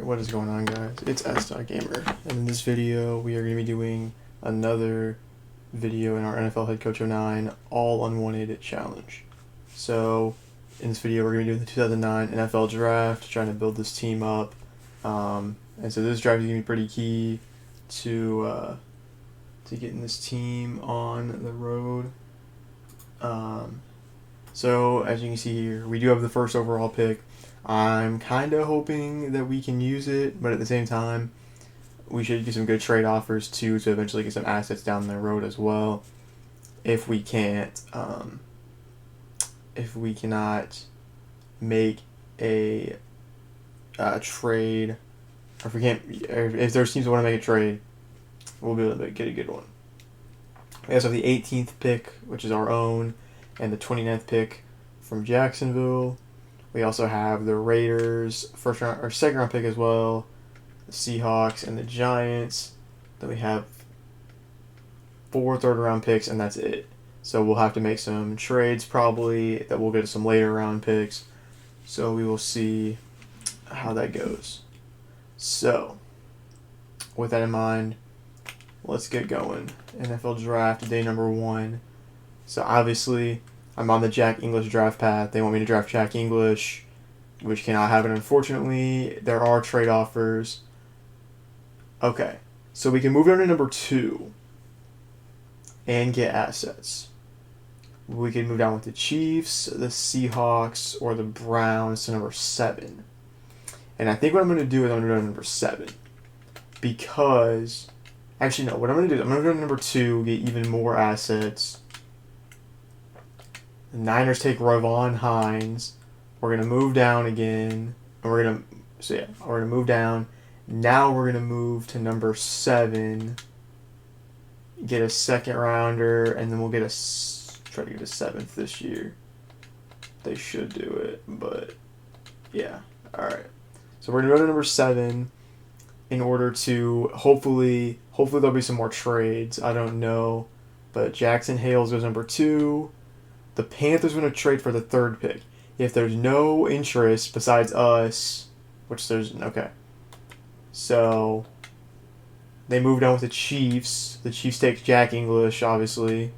Alright, what is going on, guys? It's S.Gamer, and in this video we are going to be doing another video in our NFL Head Coach 09 All Unwanted Challenge. So, in this video we're going to be doing the 2009 NFL Draft, trying to build this team up, and so this draft is going to be pretty key to getting this team on the road. So, as you can see here, we do have the first overall pick. I'm kind of hoping that we can use it, but at the same time, we should get some good trade offers too to eventually get some assets down the road as well. If we can't, if we cannot make a trade, or if we can't, or if there's teams that want to make a trade, we'll be able to get a good one. We also have the 18th pick, which is our own, and the 29th pick from Jacksonville. We also have the Raiders first round or second round pick as well, the Seahawks and the Giants. Then we have 4 third round picks, and that's it. So we'll have to make some trades probably that will get some later round picks. So we will see how that goes. So with that in mind, let's get going. NFL Draft day number 1. So obviously, I'm on the Jack English draft path. They want me to draft Jack English, which cannot happen, unfortunately. There are trade offers. Okay, so we can move down to number 2 and get assets. We can move down with the Chiefs, the Seahawks, or the Browns to number 7. And I think what I'm going to do is I'm going to go to number 7. Because, actually no, what I'm going to do is I'm going to go to number 2, get even more assets. The Niners take Ravon Hines. We're going to move down again. And we're going to move down. Now we're going to move to number 7. Get a second rounder. And then we'll get try to get a 7th this year. They should do it. But, yeah. Alright. So we're going to go to number 7 in order to hopefully there'll be some more trades. I don't know. But Jackson Hales goes number 2. The Panthers are going to trade for the 3rd pick. If there's no interest besides us, which there's, okay. So, they move down with the Chiefs. The Chiefs take Jack English, obviously.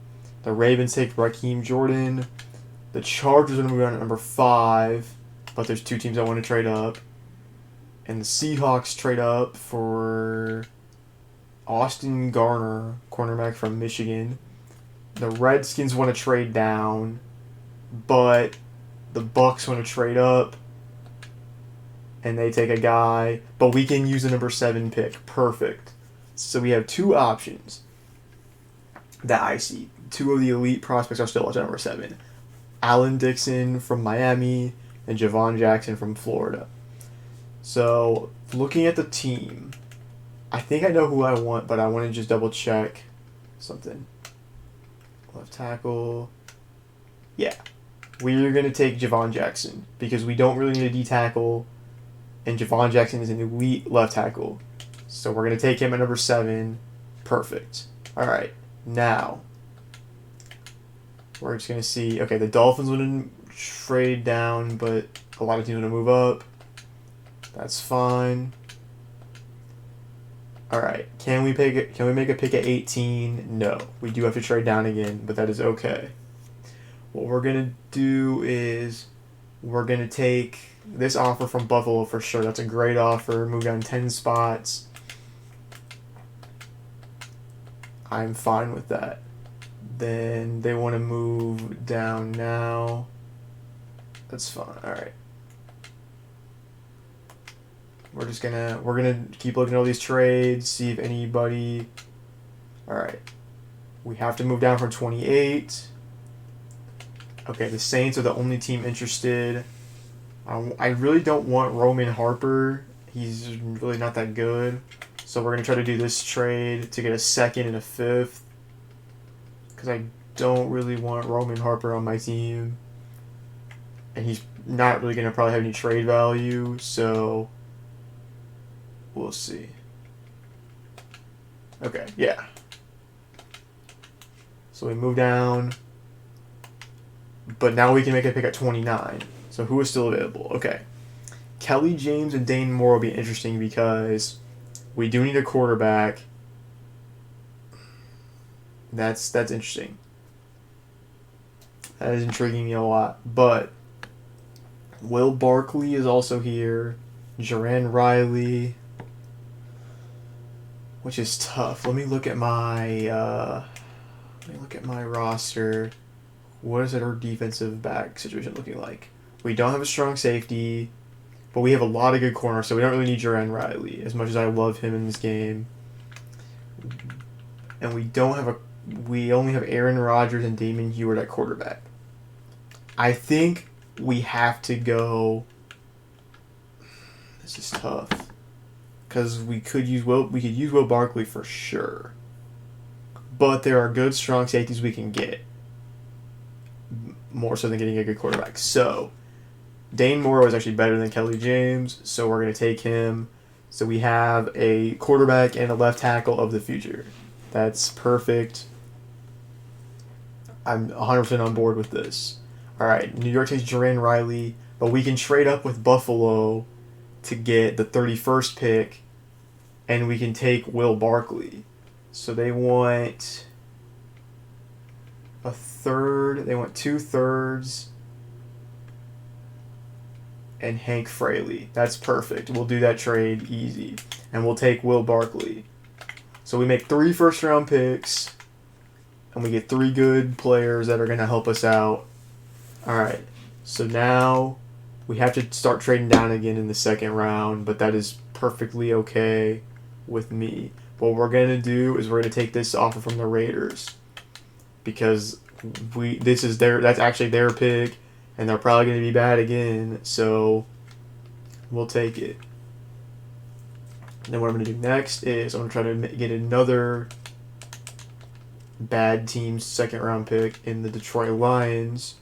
The Ravens take Raheem Jordan. The Chargers are going to move down to number 5, but there's 2 teams that want to trade up. And the Seahawks trade up for Austin Garner, cornerback from Michigan. The Redskins want to trade down, but the Bucks want to trade up, and they take a guy, but we can use the number 7 pick. Perfect. So we have 2 options that I see. 2 of the elite prospects are still at number 7. Allen Dixon from Miami and Javon Jackson from Florida. So looking at the team, I think I know who I want, but I want to just double check something. Left tackle. Yeah. We're going to take Javon Jackson because we don't really need a D tackle, and Javon Jackson is an elite left tackle. So we're going to take him at number 7. Perfect. All right. Now, we're just going to see. Okay, the Dolphins want to trade down, but a lot of teams want to move up. That's fine. Alright, can we make a pick at 18? No. We do have to trade down again, but that is okay. What we're going to do is we're going to take this offer from Buffalo for sure. That's a great offer. Move down 10 spots. I'm fine with that. Then they want to move down now. That's fine. Alright. We're gonna keep looking at all these trades, see if anybody. Alright. We have to move down from 28. Okay, the Saints are the only team interested. I really don't want Roman Harper. He's really not that good. So we're gonna try to do this trade to get a 2nd and a 5th. Because I don't really want Roman Harper on my team. And he's not really gonna probably have any trade value, so we'll see. Okay, yeah. So we move down. But now we can make a pick at 29. So who is still available? Okay. Kelly James and Dane Moore will be interesting because we do need a quarterback. That's interesting. That is intriguing me a lot. But Will Barkley is also here. Jaron Riley, which is tough. Let me look at my roster. What is our defensive back situation looking like? We don't have a strong safety, but we have a lot of good corners, so we don't really need Jaron Riley as much as I love him in this game. And we only have Aaron Rodgers and Damon Heward at quarterback. I think we have to go. This is tough because we could use Will Barkley for sure, but there are good strong safeties we can get more so than getting a good quarterback. So Dane Moore was actually better than Kelly James, so we're going to take him. So we have a quarterback and a left tackle of the future. That's perfect. I'm 100% on board with this. All right, New York takes Jaron Riley, but we can trade up with Buffalo to get the 31st pick, and we can take Will Barkley. So they want a third. They want 2/3 and Hank Fraley. That's perfect. We'll do that trade easy, and we'll take Will Barkley. So we make 3 first-round picks, and we get 3 good players that are going to help us out. All right, so now we have to start trading down again in the second round, but that is perfectly okay with me. What we're going to do is we're going to take this offer from the Raiders because that's actually their pick, and they're probably going to be bad again, so we'll take it. And then what I'm going to do next is I'm going to try to get another bad team's second-round pick in the Detroit Lions.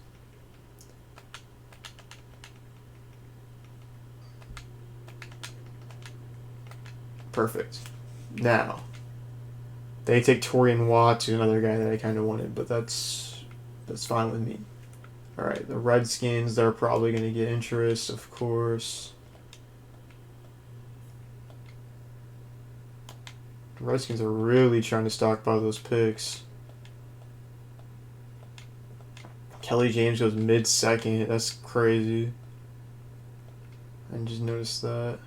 Perfect. Now, they take Torian Watts, who's another guy that I kind of wanted, but that's fine with me. All right, the Redskins, they're probably going to get interest, of course. The Redskins are really trying to stockpile those picks. Kelly James goes mid-second. That's crazy. I just noticed that.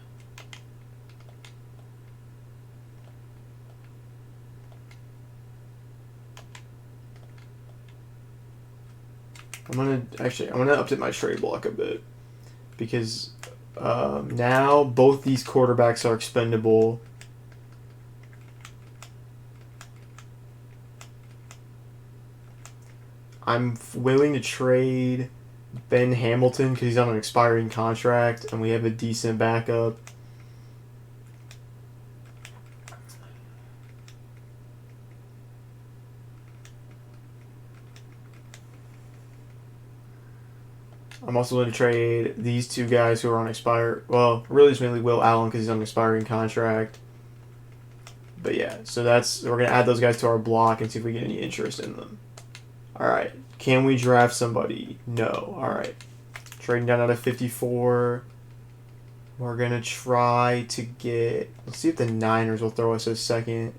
I'm gonna update my trade block a bit because now both these quarterbacks are expendable. I'm willing to trade Ben Hamilton because he's on an expiring contract and we have a decent backup. I'm also going to trade these 2 guys who are on really it's mainly Will Allen because he's on an expiring contract. But yeah, so we're going to add those guys to our block and see if we get any interest in them. All right, can we draft somebody? No. All right, trading down out of 54. We're going to try to get, let's see if the Niners will throw us a second.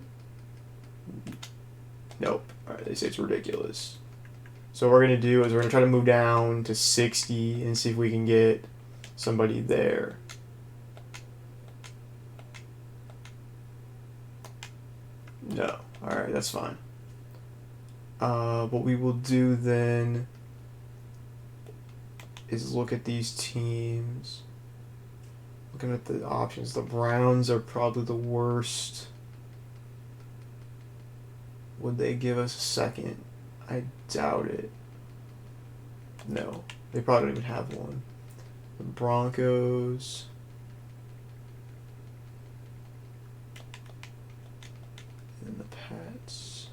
Nope. All right, they say it's ridiculous. So what we're going to do is we're going to try to move down to 60 and see if we can get somebody there. No. Alright, that's fine. What we will do then is look at these teams. Looking at the options, the Browns are probably the worst. Would they give us a second? I doubt it. No, they probably don't even have one. The Broncos. And the Pats.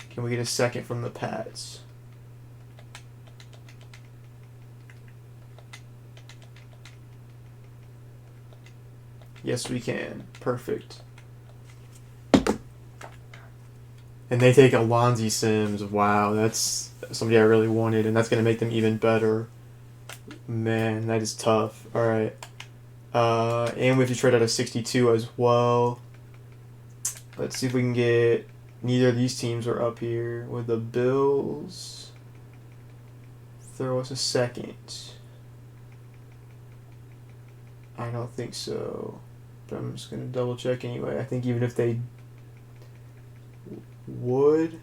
Can we get a second from the Pats? Yes, we can. Perfect. And they take Alonzi Sims. Wow, that's somebody I really wanted, and that's going to make them even better. Man, that is tough. All right. And we have to trade out a 62 as well. Let's see if we can get... Neither of these teams are up here. With the Bills... Throw us a second. I don't think so. But I'm just going to double check anyway. I think even if they would...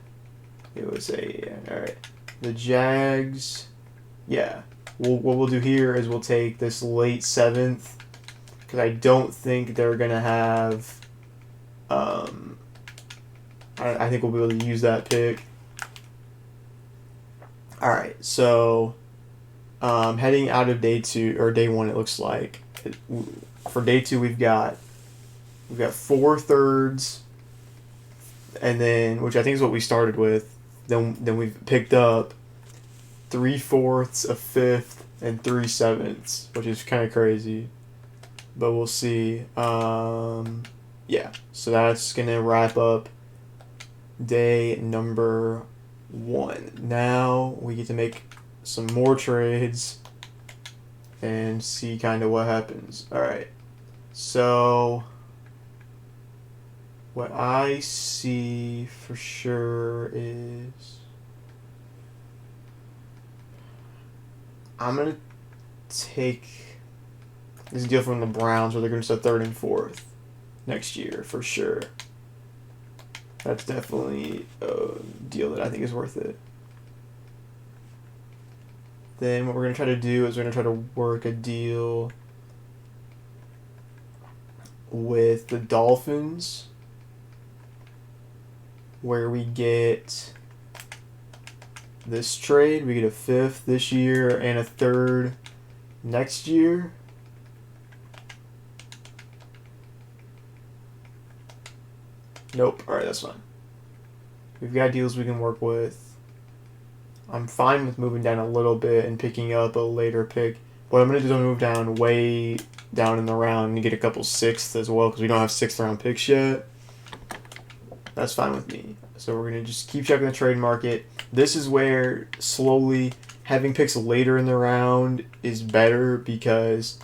It would say... Yeah, alright. The Jags... Yeah. What we'll do here is we'll take this late 7th. Because I don't think they're going to have... I think we'll be able to use that pick. Alright, so... heading out of day 2, or day 1 it looks like. For day 2 we've got 4 thirds, and then, which I think is what we started with. Then we've picked up 3 fourths, a fifth, and 3 sevenths, which is kind of crazy. But we'll see. Yeah, so that's gonna wrap up day number 1. Now we get to make some more trades and see kind of what happens. Alright, so what I see for sure is I'm going to take this deal from the Browns where they're going to set 3rd and 4th next year for sure. That's definitely a deal that I think is worth it. Then what we're going to try to do is we're going to try to work a deal with the Dolphins where we get this trade. We get a 5th this year and a 3rd next year. Nope. Alright, that's fine. We've got deals we can work with. I'm fine with moving down a little bit and picking up a later pick. What I'm going to do is move down way down in the round and get a couple 6th as well because we don't have 6th round picks yet. That's fine with me. So we're going to just keep checking the trade market. This is where slowly having picks later in the round is better because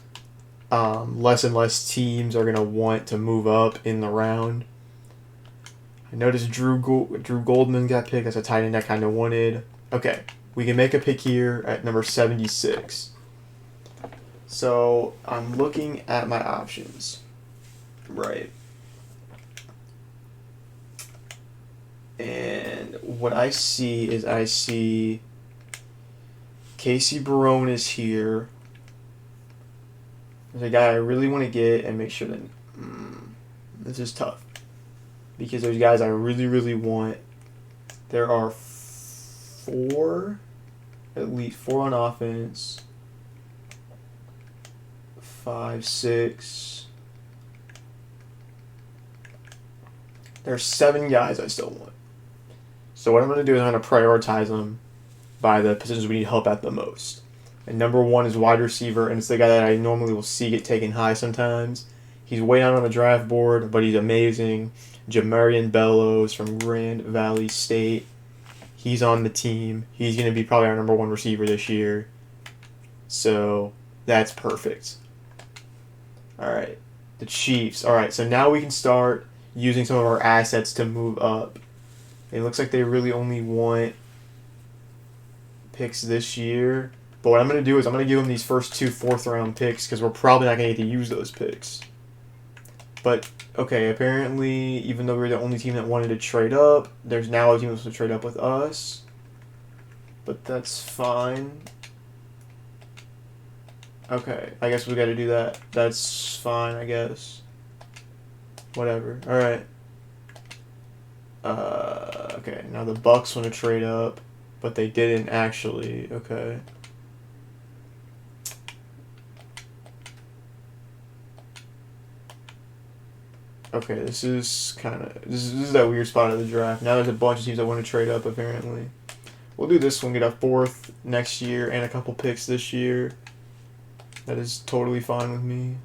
less and less teams are going to want to move up in the round. I noticed Drew Goldman got picked. That's a tight end I kind of wanted. Okay, we can make a pick here at number 76. So I'm looking at my options. Right. And what I see is Casey Barone is here. There's a guy I really want to get and make sure that this is tough. Because there's guys I really, really want. There are 4, at least 4 on offense. 5, 6. There's 7 guys I still want. So what I'm going to do is I'm going to prioritize them by the positions we need help at the most. And number 1 is wide receiver, and it's the guy that I normally will see get taken high sometimes. He's way down on the draft board, but he's amazing. Jamarian Bellows from Grand Valley State. He's on the team. He's going to be probably our number 1 receiver this year. So that's perfect. All right. The Chiefs. All right, so now we can start using some of our assets to move up. It looks like they really only want picks this year. But what I'm going to do is I'm going to give them these first 2 4th-round picks because we're probably not going to get to use those picks. But, okay, apparently, even though we're the only team that wanted to trade up, there's now a team that's going to trade up with us. But that's fine. Okay, I guess we got to do that. That's fine, I guess. Whatever. All right. Okay, now the Bucks want to trade up, but they didn't actually. Okay. Okay, this is that weird spot of the draft. Now there's a bunch of teams that want to trade up, apparently. We'll do this one, get a 4th next year and a couple picks this year. That is totally fine with me.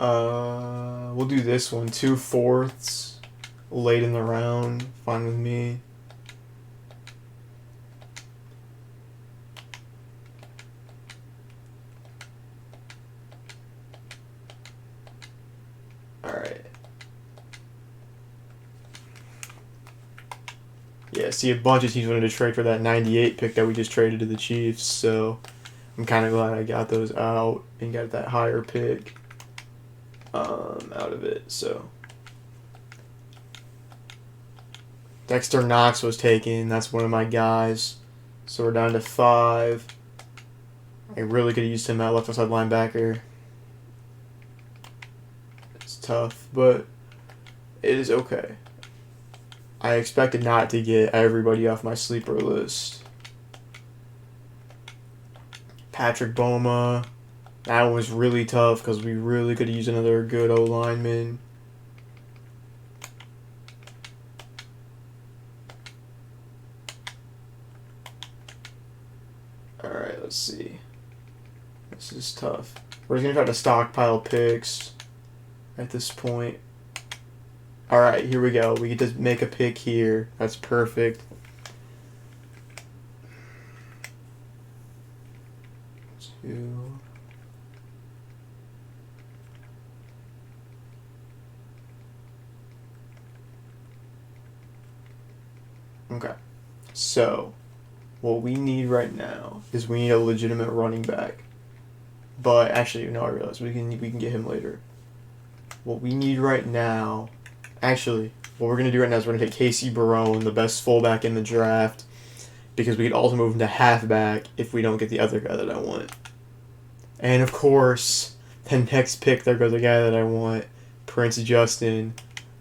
We'll do this one. 2/4 late in the round. Fine with me. Alright. Yeah, see, a bunch of teams wanted to trade for that 98 pick that we just traded to the Chiefs, so I'm kind of glad I got those out and got that higher pick out of it. So Dexter Knox was taken. That's one of my guys. So we're down to 5. I really could have used him at left outside linebacker. It's tough, but it is okay. I expected not to get everybody off my sleeper list. Patrick Boma. That one was really tough because we really could have used another good O-lineman. Alright, let's see. This is tough. We're just going to try to stockpile picks at this point. Alright, here we go. We get to make a pick here. That's perfect. Two. Okay. So, what we need right now is we need a legitimate running back. But actually, no, I realize we can get him later. What we need right now, actually, what we're gonna do right now is we're gonna take Casey Barone, the best fullback in the draft, because we could also move him to halfback if we don't get the other guy that I want. And of course, the next pick there goes the guy that I want, Prince Justin,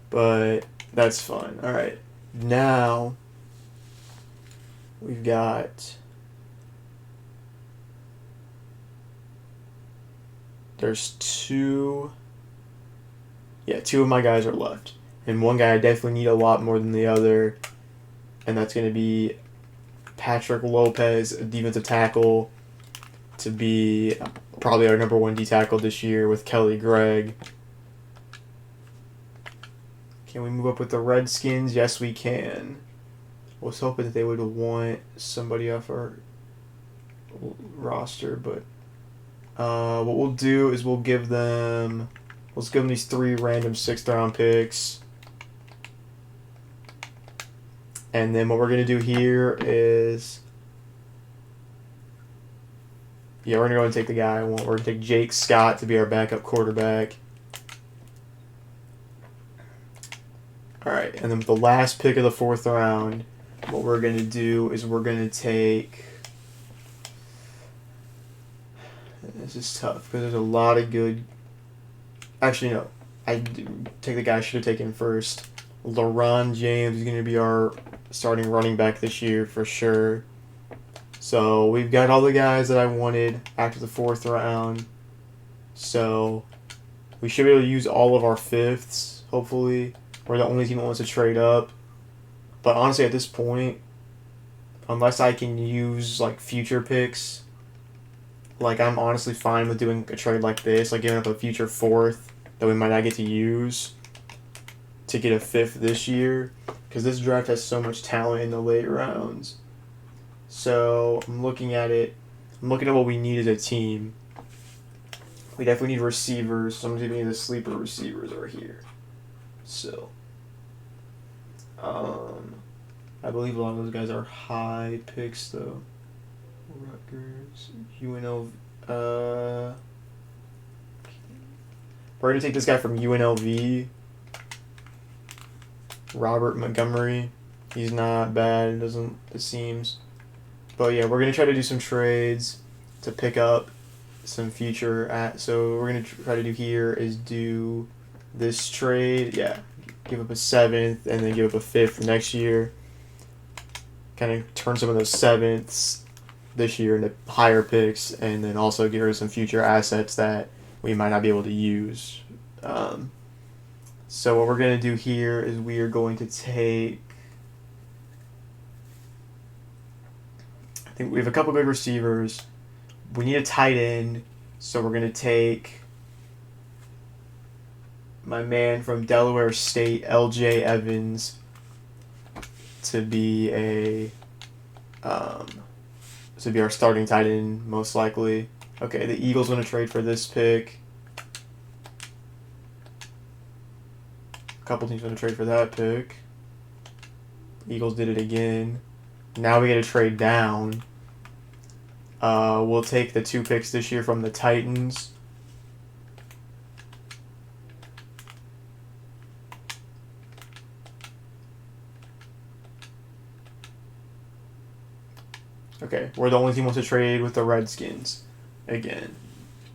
but that's fine. All right, now we've got. There's two. Yeah, 2 of my guys are left. And one guy I definitely need a lot more than the other. And that's going to be Patrick Lopez, a defensive tackle, to be probably our number 1 D tackle this year with Kelly Gregg. Can we move up with the Redskins? Yes, we can. I was hoping that they would want somebody off our roster, but what we'll do is let's give them these 3 random 6th round picks. And then what we're going to do here is, yeah, we're going to go and take the guy I want. We're going to take Jake Scott to be our backup quarterback. All right, and then with the last pick of the 4th round, what we're going to do is we're going to take, this is tough because there's a lot of good, actually no, I take the guy I should have taken first. LaRon James is going to be our starting running back this year for sure. So we've got all the guys that I wanted after the 4th round. So we should be able to use all of our 5ths, hopefully. We're the only team that wants to trade up. But honestly, at this point, unless I can use like future picks, like I'm honestly fine with doing a trade like this, like giving up a future 4th that we might not get to use to get a 5th this year, because this draft has so much talent in the late rounds. So I'm looking at it. I'm looking at what we need as a team. We definitely need receivers. Some of the sleeper receivers are here. So, I believe a lot of those guys are high picks though. Rutgers, UNLV. We're gonna take this guy from UNLV. Robert Montgomery. He's not bad. It seems. But yeah, we're going to try to do some trades to pick up some future so what we're going to try to do here is do this trade. Yeah, give up a 7th and then give up a 5th next year. Kind of turn some of those 7ths this year into higher picks, and then also get rid of some future assets that we might not be able to use. So what we're going to do here is we are going to take, I think we have a couple good receivers. We need a tight end, so we're going to take my man from Delaware State, L.J. Evans, to be our starting tight end, most likely. Okay, the Eagles want to trade for this pick. A couple teams want to trade for that pick. Eagles did it again. Now we get to trade down. We'll take the 2 picks this year from the Titans. Okay, we're the only team who wants to trade with the Redskins again.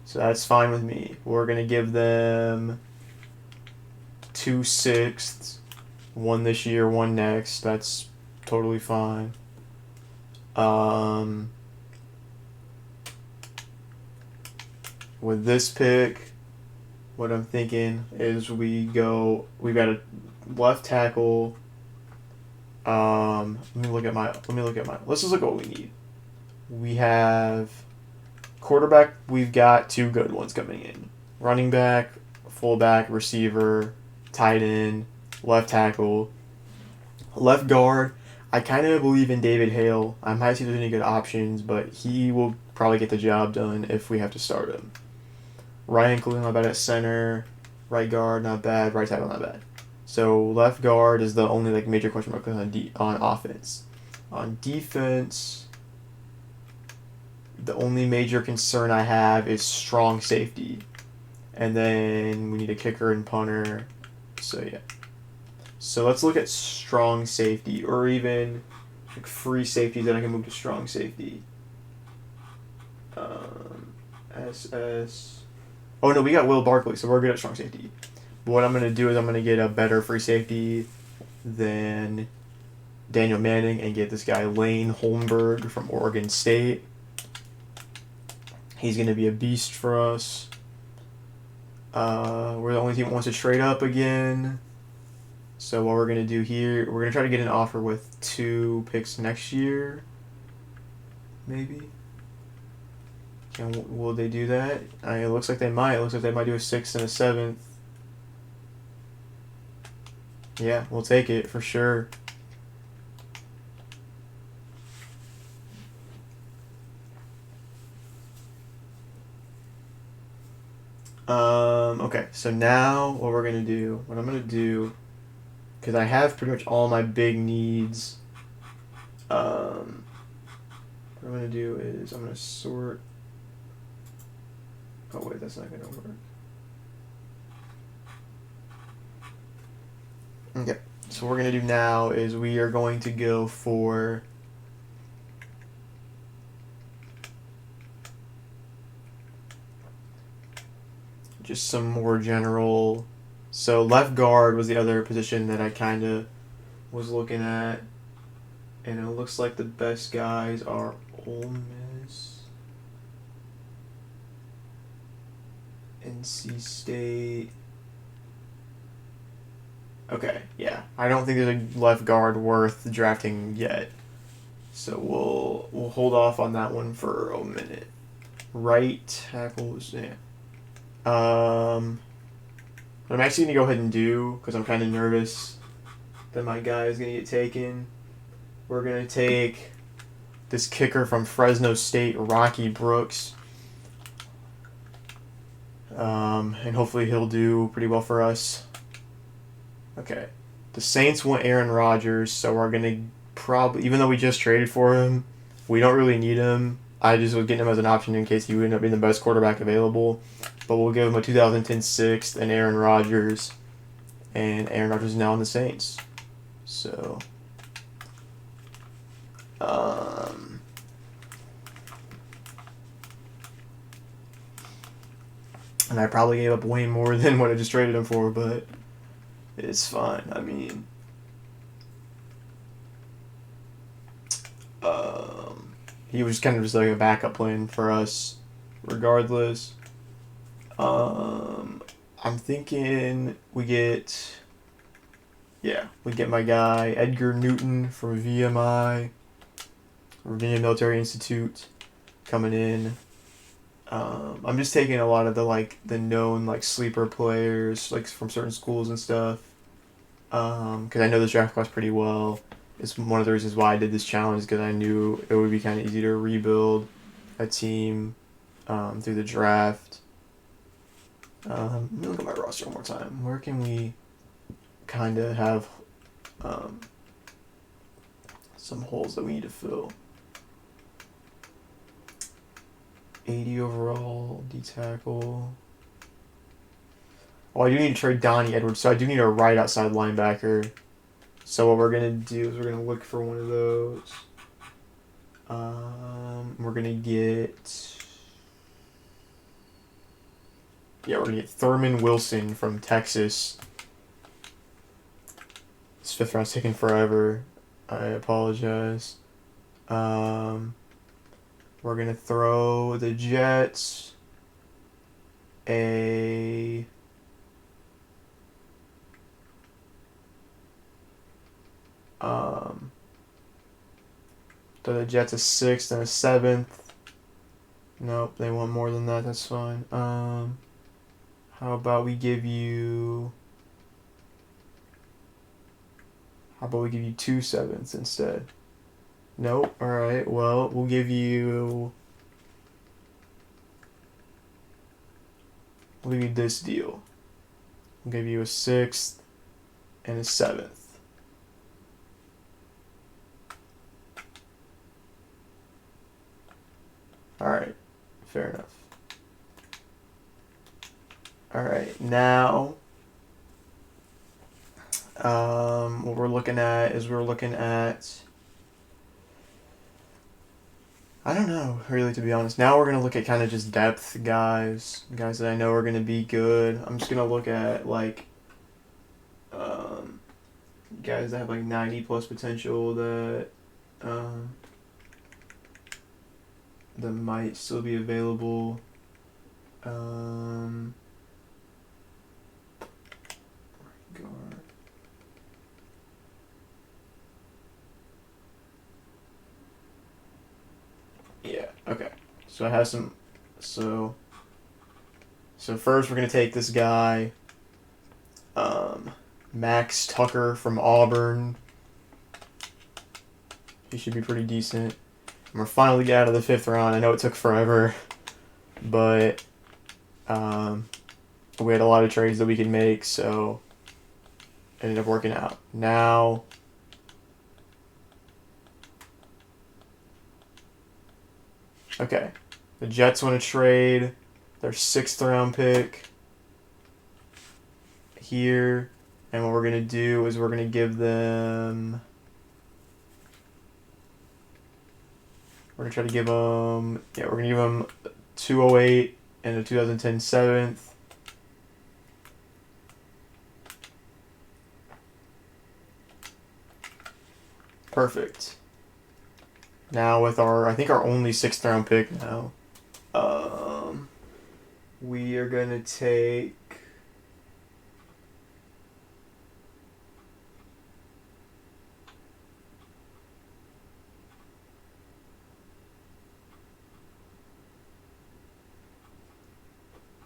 So that's fine with me. We're going to give them 2 sixths, 1 this year, 1 next. That's totally fine. With this pick, what I'm thinking is we've got a left tackle. Let me look at my, let's just look at what we need. We have quarterback, we've got 2 good ones coming in. Running back, fullback, receiver, tight end, left tackle. Left guard, I kind of believe in David Hale. I might see if there's any good options, but he will probably get the job done if we have to start him. Ryan Khalil, not bad at center. Right guard, not bad. Right tackle, not bad. So left guard is the only major question mark on offense. On defense, the only major concern I have is strong safety. And then we need a kicker and punter. So yeah. So let's look at strong safety, or even free safety that I can move to strong safety. SS. Oh no, we got Will Barkley, so we're good at strong safety. But what I'm going to do is I'm going to get a better free safety than Daniel Manning and get this guy Lane Holmberg from Oregon State. He's going to be a beast for us. We're the only team that wants to trade up again. So what we're going to do here, we're going to try to get an offer with 2 picks next year. Maybe. And will they do that? It looks like they might. It looks like they might do a 6th and a 7th. Yeah, we'll take it for sure. Okay, so now what I'm going to do, because I have pretty much all my big needs, what I'm going to do is I'm going to sort. Oh wait, that's not going to work. Okay, so what we're going to do now is we are going to go for just some more general. So left guard was the other position that I kind of was looking at, and it looks like the best guys are Ole Miss, NC State. Okay, yeah. I don't think there's a left guard worth drafting yet. So we'll hold off on that one for a minute. Right tackles, yeah. What I'm actually going to go ahead and do, because I'm kind of nervous that my guy is going to get taken, we're going to take this kicker from Fresno State, Rocky Brooks. And hopefully he'll do pretty well for us. Okay. The Saints want Aaron Rodgers, so we're going to probably, even though we just traded for him, we don't really need him. I just was getting him as an option in case he would end up being the best quarterback available. But we'll give him a 2010 6th and Aaron Rodgers. And Aaron Rodgers is now on the Saints. So, and I probably gave up way more than what I just traded him for, but it's fine. I mean, he was kind of just like a backup plan for us, regardless. I'm thinking we get my guy Edgar Newton from VMI, Virginia Military Institute, coming in. I'm just taking a lot of the known sleeper players from certain schools and stuff. Because I know the draft class pretty well. It's one of the reasons why I did this challenge, because I knew it would be kind of easy to rebuild a team through the draft. Let me look at my roster one more time. Where can we kind of have some holes that we need to fill? 80 overall, D tackle. Oh, I do need to trade Donnie Edwards, so I do need a right outside linebacker. So what we're gonna do is we're gonna look for one of those. We're gonna get. Yeah, we're gonna get Thurman Wilson from Texas. This fifth round's taking forever. I apologize. We're gonna throw the Jets a. The Jets a 6th and a 7th. Nope, they want more than that. That's fine. How about we give you? How about we give you 2 7ths instead? Nope. All right. Well, we'll give you. We'll give you this deal. We'll give you a 6th and a 7th. All right, fair enough. All right, now what we're looking at is I don't know, really, to be honest. Now we're gonna look at kind of just depth guys that I know are gonna be good. I'm just gonna look at guys that have 90 plus potential that might still be available. Guard. Yeah, okay. So I have some. So first we're gonna take this guy, Max Tucker from Auburn. He should be pretty decent. And we're finally get out of the 5th round. I know it took forever, but we had a lot of trades that we could make, so it ended up working out. Now, okay, the Jets want to trade their 6th round pick here, and what we're gonna do is we're gonna give them. We're gonna try to give them. Yeah, we're gonna give them 208 and a 2010 7th. Perfect. Now with I think our only 6th round pick now, we are gonna take.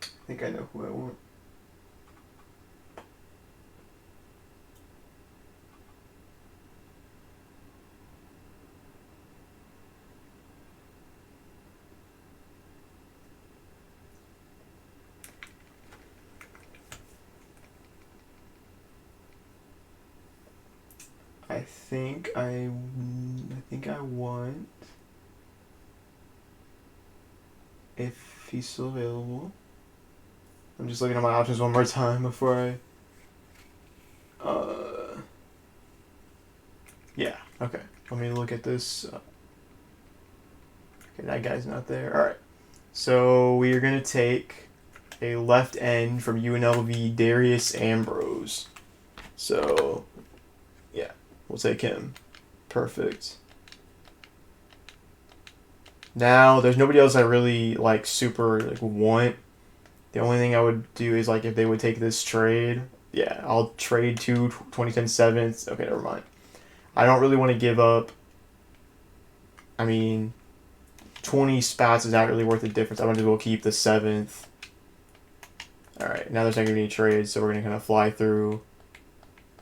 I think I know who I want. I think I want, if he's still available. I'm just looking at my options one more time before I. Yeah. Okay. Let me look at this. Okay, that guy's not there. All right. So we are gonna take a left end from UNLV, Darius Ambrose. So, yeah, we'll take him. Perfect. Now, there's nobody else I really super want. The only thing I would do is if they would take this trade. Yeah, I'll trade 2 2010 7ths. Okay, never mind. I don't really want to give up. I mean, 20 spots is not really worth the difference. I might as well keep the 7th. Alright, now there's not going to be any trades, so we're going to kind of fly through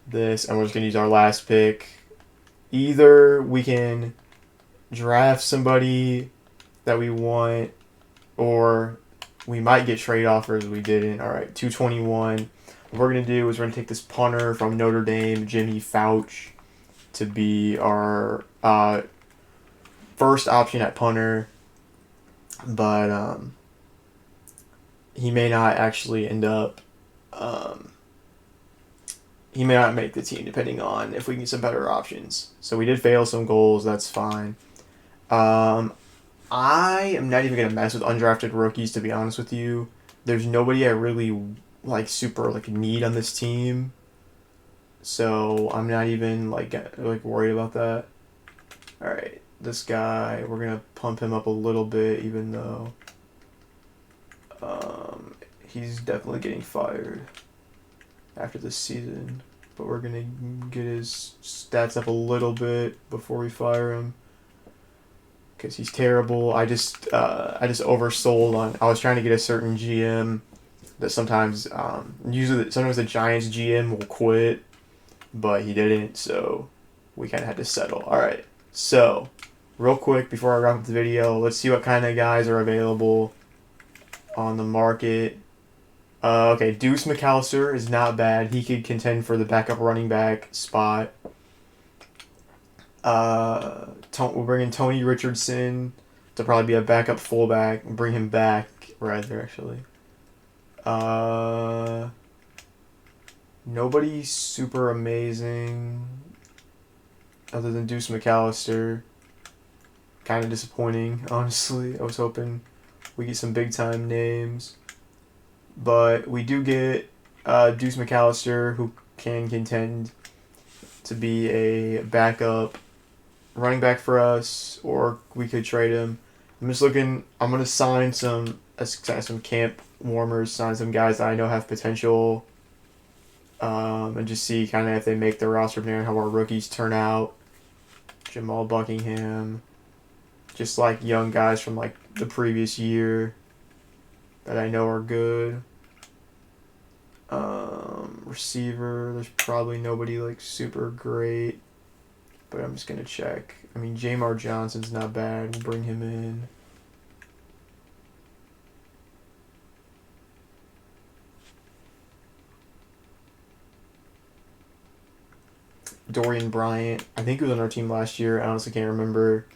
this, and we're just going to use our last pick. Either we can draft somebody that we want, or we might get trade offers. We didn't. Alright, 221. What we're going to do is we're going to take this punter from Notre Dame, Jimmy Fouch, to be our first option at punter. But he may not actually end up... he may not make the team, depending on if we can get some better options. So we did fail some goals. That's fine. I am not even going to mess with undrafted rookies, to be honest with you. There's nobody I really super need on this team. So I'm not even worried about that. Alright, this guy, we're going to pump him up a little bit, even though he's definitely getting fired after this season. But we're going to get his stats up a little bit before we fire him, because he's terrible. I just oversold on. I was trying to get a certain GM that sometimes sometimes the Giants GM will quit, but he didn't, so we kind of had to settle. All right, so real quick before I wrap up the video, let's see what kind of guys are available on the market. Okay, Deuce McAllister is not bad. He could contend for the backup running back spot. We'll bring in Tony Richardson to probably be a backup fullback. We'll bring him back rather, actually. Nobody super amazing other than Deuce McAllister. Kind of disappointing, honestly. I was hoping we get some big time names. But we do get Deuce McAllister, who can contend to be a backup running back for us, or we could trade him. I'm going to sign some camp warmers, sign some guys that I know have potential, and just see kind of if they make the roster from there and how our rookies turn out. Jamal Buckingham, just young guys from the previous year that I know are good. Receiver, there's probably nobody super great, but I'm just gonna check. I mean, Jamar Johnson's not bad. We'll bring him in. Dorian Bryant, I think he was on our team last year. I honestly can't remember.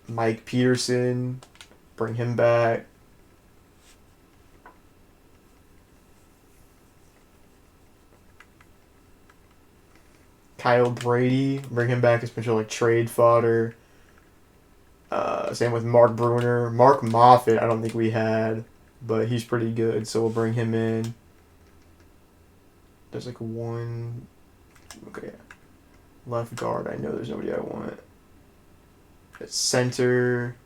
Mike Peterson, bring him back. Kyle Brady, bring him back as potential trade fodder. Same with Mark Bruner. Mark Moffitt, I don't think we had, but he's pretty good, so we'll bring him in. There's one. Okay. Left guard, I know there's nobody I want. At center,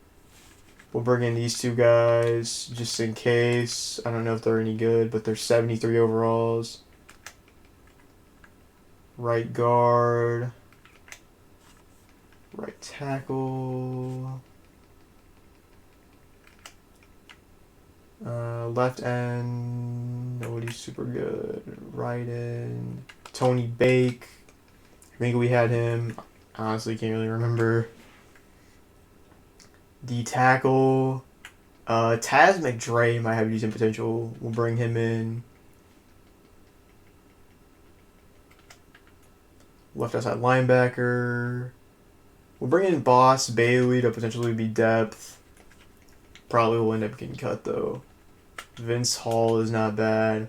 we'll bring in these two guys just in case. I don't know if they're any good, but they're 73 overalls. Right guard. Right tackle. Left end, nobody's super good. Right end, Tony Bake. I think we had him. Honestly, can't really remember. D tackle, Taz McDre might have decent potential. We'll bring him in. Left outside linebacker. We'll bring in Boss Bailey to potentially be depth. Probably will end up getting cut though. Vince Hall is not bad.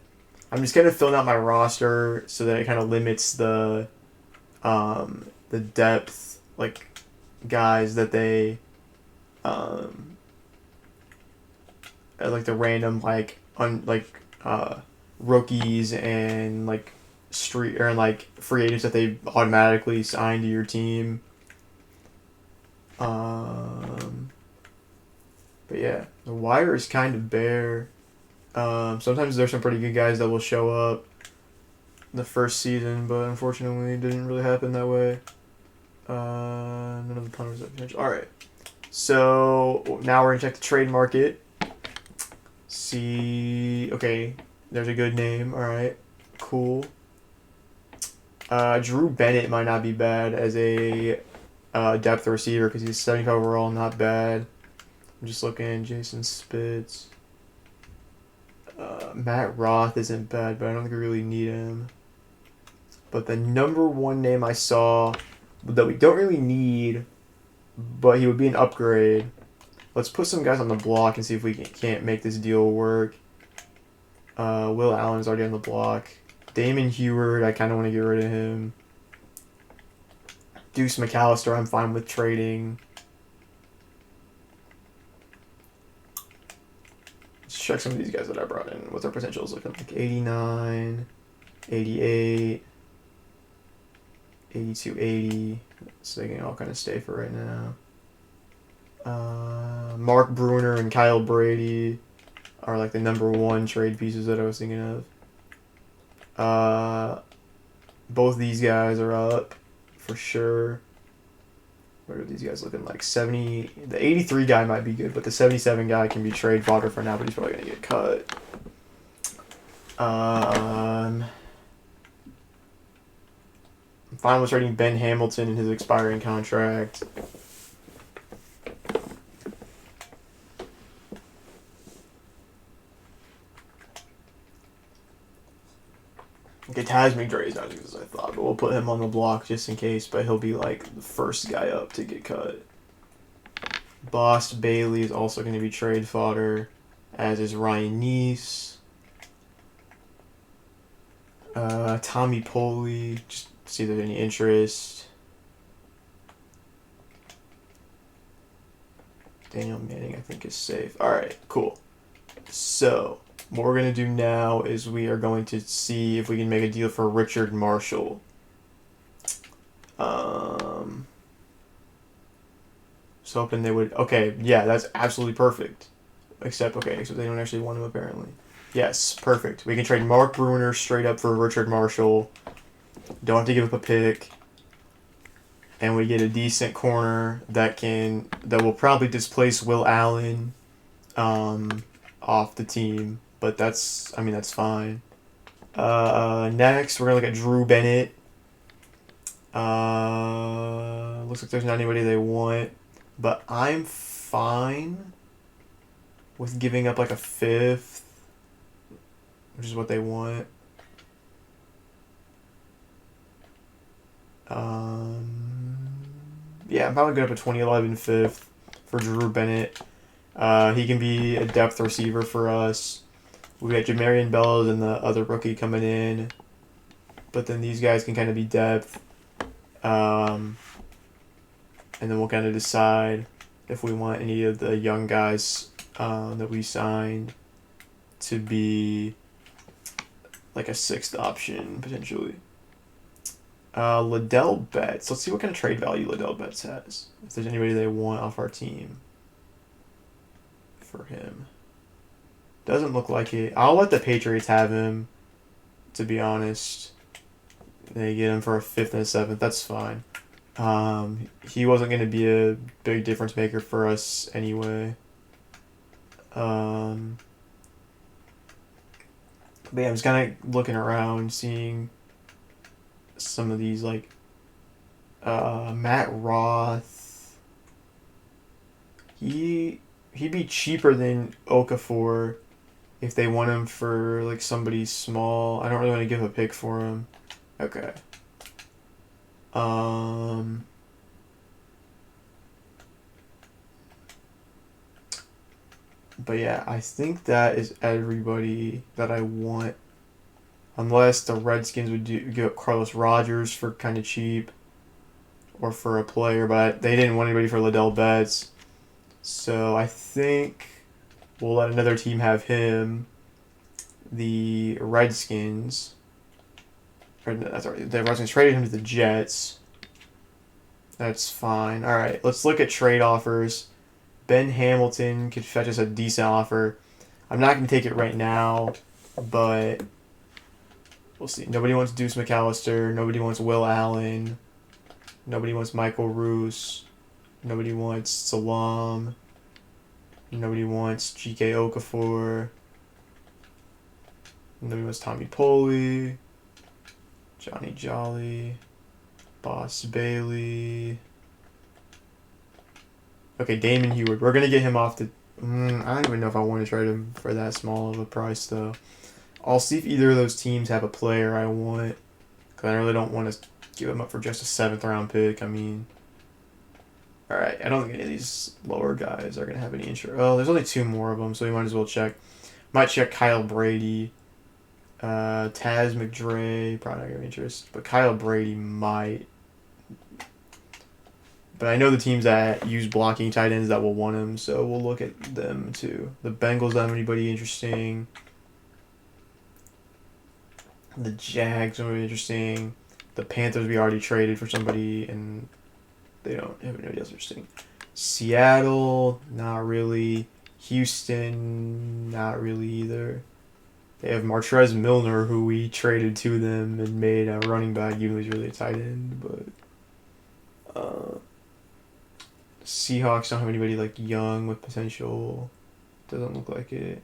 I'm just kind of filling out my roster so that it kind of limits the depth, guys that they, the random rookies and street or free agents that they automatically sign to your team. But yeah, the wire is kind of bare. Sometimes there's some pretty good guys that will show up the first season, but unfortunately it didn't really happen that way. None of the punters have potential. All right. So now we're gonna check the trade market. See. Okay. There's a good name. All right. Cool. Drew Bennett might not be bad as a depth receiver because he's 75 overall. Not bad. I'm just looking. Jason Spitz. Matt Roth isn't bad, but I don't think we really need him. But the number one name I saw that we don't really need, but he would be an upgrade. Let's put some guys on the block and see if we can't make this deal work. Will Allen's already on the block. Damon Heward, I kind of want to get rid of him. Deuce McAllister, I'm fine with trading. Let's check some of these guys that I brought in. What their potential is looking like. 89, 88, 82, 80. So they can all kind of stay for right now. Mark Bruner and Kyle Brady are like the number one trade pieces that I was thinking of. Both these guys are up for sure. What are these guys looking like? 70. The 83 guy might be good, but the 77 guy can be trade fodder for now, but he's probably gonna get cut. I'm fine with trading Ben Hamilton in his expiring contract. Okay, Taz McDre is not as good as I thought, but we'll put him on the block just in case, but he'll be like the first guy up to get cut. Boss Bailey is also going to be trade fodder, as is Ryan Neese. Tommy Poley, just see if there's any interest. Daniel Manning, I think, is safe. Alright, cool. So, what we're going to do now is we are going to see if we can make a deal for Richard Marshall. So hoping they would... Okay, yeah, that's absolutely perfect. Except they don't actually want him, apparently. Yes, perfect. We can trade Mark Bruner straight up for Richard Marshall. Don't have to give up a pick. And we get a decent corner that will probably displace Will Allen off the team. But that's fine. Next, we're going to look at Drew Bennett. Looks like there's not anybody they want. But I'm fine with giving up like a fifth, which is what they want. Yeah, I'm probably going to put 2011 fifth for Drew Bennett. He can be a depth receiver for us. We got Jamarian Bellows and the other rookie coming in. But then these guys can kind of be depth. And then we'll kind of decide if we want any of the young guys that we signed to be like a sixth option, potentially. Liddell Betts. Let's see what kind of trade value Liddell Betts has. If there's anybody they want off our team for him. Doesn't look like it. I'll let the Patriots have him, to be honest. They get him for a fifth and a seventh. That's fine. He wasn't going to be a big difference maker for us anyway. But yeah, I'm just kind of looking around, seeing some of these, like, Matt Roth. He'd be cheaper than Okafor if they want him for, like, somebody small. I don't really want to give a pick for him. Okay. But yeah, I think that is everybody that I want. Unless the Redskins would give up Carlos Rogers for kind of cheap. Or for a player, but they didn't want anybody for Liddell Betts. So I think we'll let another team have him. The Redskins. That's right. The Redskins traded him to the Jets. That's fine. All right, let's look at trade offers. Ben Hamilton could fetch us a decent offer. I'm not going to take it right now, but we'll see. Nobody wants Deuce McAllister. Nobody wants Will Allen. Nobody wants Michael Roos. Nobody wants Salam. Nobody wants GK Okafor. Nobody wants Tommy Poley. Johnny Jolly. Boss Bailey. Okay, Damon Heward. We're going to get him off the... I don't even know if I want to trade him for that small of a price, though. I'll see if either of those teams have a player I want. Because I really don't want to give him up for just a 7th round pick. I mean... Alright, I don't think any of these lower guys are going to have any insurance. Oh, there's only 2 more of them, so we might as well check. Might check Kyle Brady. Taz McDre. Probably not going to have interest. But Kyle Brady might. But I know the teams that use blocking tight ends that will want him, so we'll look at them too. The Bengals don't have anybody interesting. The Jags don't have anybody interesting. The Panthers we already traded for somebody, and they don't have anybody else interesting. Seattle, not really. Houston, not really either. They have Martrez Milner, who we traded to them and made a running back, even though he's really a tight end, but... Seahawks don't have anybody like young with potential. Doesn't look like it.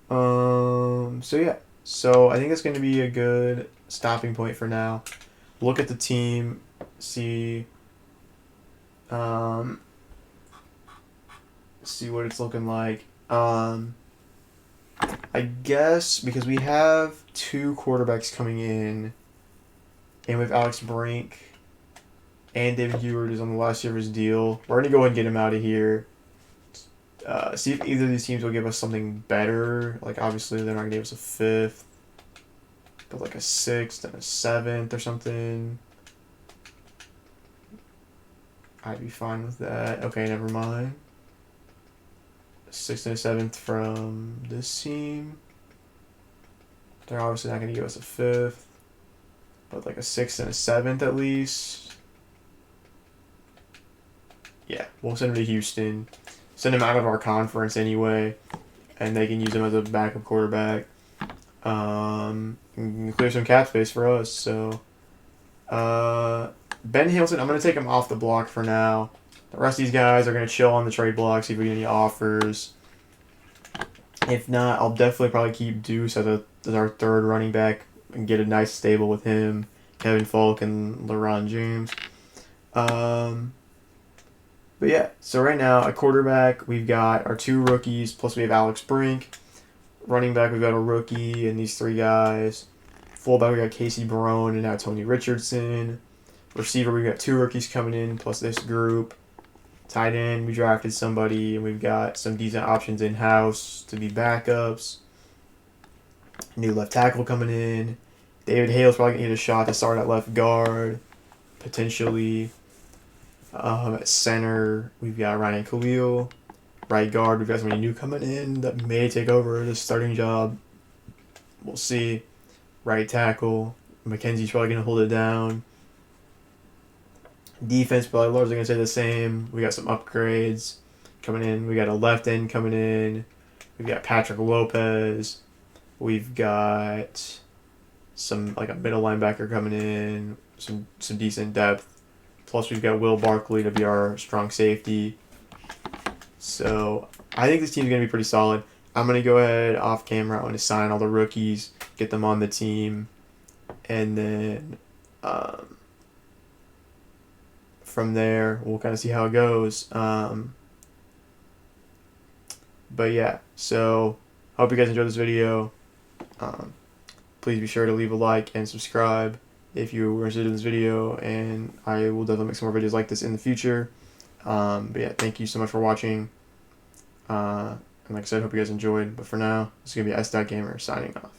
So yeah. So I think that's going to be a good stopping point for now. Look at the team, see see what it's looking like. I guess because we have 2 quarterbacks coming in, and we have Alex Brink and David Heward is on the last year of his deal. We're going to go ahead and get him out of here. See if either of these teams will give us something better. Like, obviously, they're not going to give us a 5th. But, like, a 6th and a 7th or something. I'd be fine with that. Okay, never mind. A 6th and a 7th from this team. They're obviously not going to give us a 5th. But, like, a 6th and a 7th at least. Yeah, we'll send him to Houston. Send him out of our conference anyway, and they can use him as a backup quarterback. Clear some cap space for us. So, Ben Hamilton, I'm going to take him off the block for now. The rest of these guys are going to chill on the trade block, see if we get any offers. If not, I'll definitely probably keep Deuce as our 3rd running back and get a nice stable with him, Kevin Falk, and LeBron James. But yeah, so right now, at quarterback, we've got our 2 rookies, plus we have Alex Brink. Running back, we've got a rookie and these 3 guys. Fullback, we got Casey Barone and now Tony Richardson. Receiver, we've got 2 rookies coming in, plus this group. Tight end, we drafted somebody, and we've got some decent options in-house to be backups. New left tackle coming in. David Hale's probably going to get a shot to start at left guard, potentially. At center, we've got Ryan Khalil. Right guard, we've got somebody new coming in that may take over the starting job. We'll see. Right tackle, McKenzie's probably going to hold it down. Defense, probably largely going to stay the same. We got some upgrades coming in. We got a left end coming in. We've got Patrick Lopez. We've got some, like, a middle linebacker coming in. Some decent depth. Plus, we've got Will Barkley to be our strong safety. So, I think this team's going to be pretty solid. I'm going to go ahead off camera. I'm going to sign all the rookies, get them on the team, and then from there, we'll kind of see how it goes. But yeah, so hope you guys enjoyed this video. Please be sure to leave a like and subscribe if you were interested in this video, and I will definitely make some more videos like this in the future. But yeah, thank you so much for watching. And like I said, hope you guys enjoyed. But for now, this is going to be S.Gamer signing off.